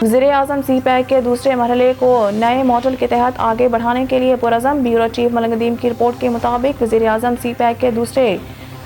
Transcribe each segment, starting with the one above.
वज़ीर-ए-आज़म सी पैक के दूसरे मरहले को नए मॉडल के तहत आगे बढ़ाने के लिए पुरअज़्म। ब्यूरो चीफ मलिक नदीम की रिपोर्ट के मुताबिक वज़ीर-ए-आज़म सी पैक के दूसरे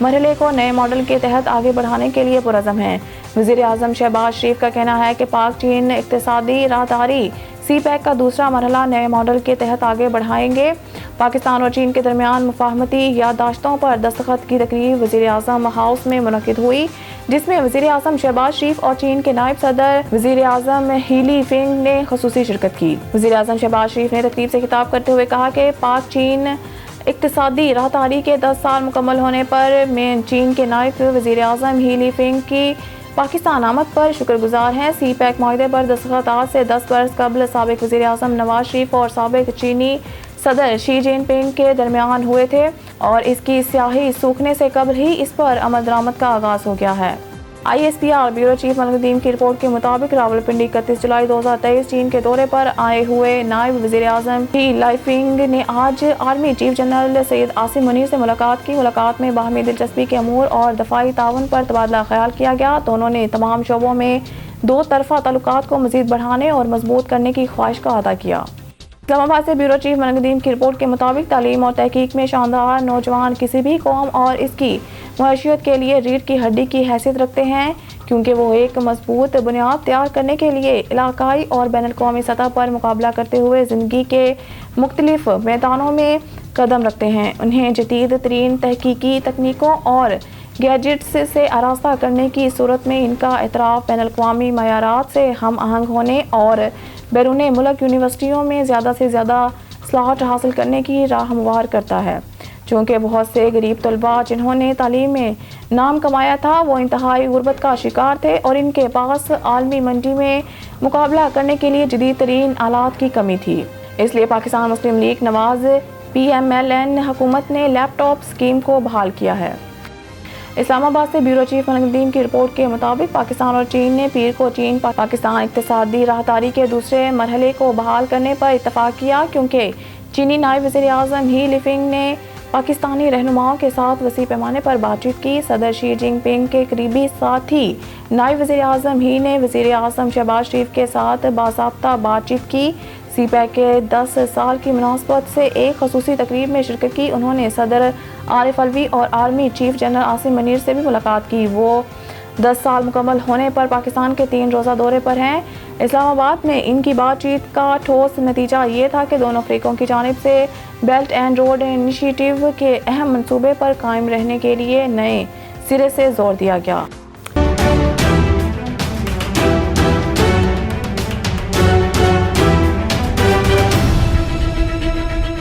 मरहले को नए मॉडल के तहत आगे बढ़ाने के लिए पुरअज़्म है। वज़ीर-ए-आज़म शहबाज शरीफ का कहना है कि पाक चीन इक़्तिसादी राहदारी सी पैक का दूसरा मरहला नए मॉडल के तहत आगे बढ़ाएंगे। पाकिस्तान और चीन के दरमियान मुफाहमती याददाश्तों पर दस्तखत की तकरीब वज़ीर-ए-आज़म हाउस में मुनक़िद हुई, जिसमें वज़ीर-ए-आज़म शहबाज शरीफ और चीन के नायब सदर वज़ीर-ए-आज़म ही लिफेंग ने ख़ुसूसी शिरकत की। वज़ीर-ए-आज़म शहबाज शरीफ ने तकरीब से खिताब करते हुए कहा कि पाक चीन इक़्तिसादी राहदारी के 10 साल मुकम्मल होने पर मैं चीन के नायब वज़ीर-ए-आज़म ही लिफेंग की पाकिस्तान आमद पर शुक्रगुजार हैं। सी पैक माहिदे पर दस्तखत आज से 10 बरस कबल साबिक़ वज़ीर-ए-आज़म नवाज शरीफ और साबिक़ चीनी सदर शी जिनपिंग के दरमियान हुए थे और इसकी स्याही सूखने से कबल ही इस पर अमल दरामद का आगाज़ हो गया है। ISPR bureau chief Malik Nadeem की रिपोर्ट के मुताबिक रावलपिंडी 31 जुलाई 2023 चीन के दौरे पर आए हुए नायब वज़ीर-ए-आज़म ही लाइफिंग ने आज army chief general Syed Asim Munir से मुलाकात की। मुलाकात में बाहमी दिलचस्पी के अमूर और दफाई ताउन पर तबादला ख्याल किया गया। दोनों ने तमाम शोबों में दो तरफा ताल्लुकात को मज़ीद बढ़ाने और मजबूत करने की ख्वाहिश का अदा किया। इस्लामाबाद से ब्यूरो चीफ मलिक नदीम की रिपोर्ट के मुताबिक तालीम और तहकीक में शानदार नौजवान किसी भी कौम और इसकी मुआशियत के लिए रीढ़ की हड्डी की हैसियत रखते हैं, क्योंकि वो एक मजबूत बुनियाद तैयार करने के लिए इलाकाई और बैनुल-अक़वामी सतह पर मुकाबला करते हुए ज़िंदगी के मुख्तलिफ मैदानों में कदम रखते हैं। उन्हें जदीद तरीन तहकीकी तकनीकों और गैजेट्स से आरास्ता करने की सूरत में इनका एतराफ़ बैनुल-अक़वामी मयारात से हम आहंग होने और बैरून मुल्क यूनिवर्सिटियों में ज़्यादा से ज़्यादा इस्लाहत हासिल करने की राह हमवार करता है। चूँकि बहुत से गरीब तलबा जिन्होंने तालीम में नाम कमाया था वो इंतहाई गुर्बत का शिकार थे और इनके पास आलमी मंडी में मुकाबला करने के लिए जदीद तरीन आलात की कमी थी। इसलिए पाकिस्तान मुस्लिम लीग नवाज PMLN हुकूमत ने लैपटॉप स्कीम को बहाल किया है। इस्लामाबाद से ब्यूरो चीफ मलिक नदीम की रिपोर्ट के मुताबिक पाकिस्तान और चीन ने पीर को चीन पाकिस्तान इक़्तिसादी राहदारी के दूसरे मरहले को बहाल करने पर इत्तफाक किया, क्योंकि चीनी नायब वज़ीर-ए-आज़म ही लिफिंग ने पाकिस्तानी रहनुमाओं के साथ वसी पैमाने पर बातचीत की। सदर शी जिनपिंग के करीबी साथी नायब वज़ीर-ए-आज़म ही ने वज़ीर-ए-आज़म शहबाज शरीफ के साथ बाज़ाब्ता बातचीत की। सी पैक के 10 साल की मुनासबत से एक ख़ुसूसी तकरीब में शिरकत की। उन्होंने सदर आरिफ अलवी और army chief general Asim Munir से भी मुलाकात की। वो 10 साल मुकम्मल होने पर पाकिस्तान के 3 रोज़ा दौरे पर हैं। इस्लामाबाद में इनकी बातचीत का ठोस नतीजा ये था कि दोनों फ़रीकों की जानिब से बेल्ट एंड रोड इनिशिएटिव के अहम मंसूबे पर कायम रहने के लिए नए सिरे से जोर दिया गया।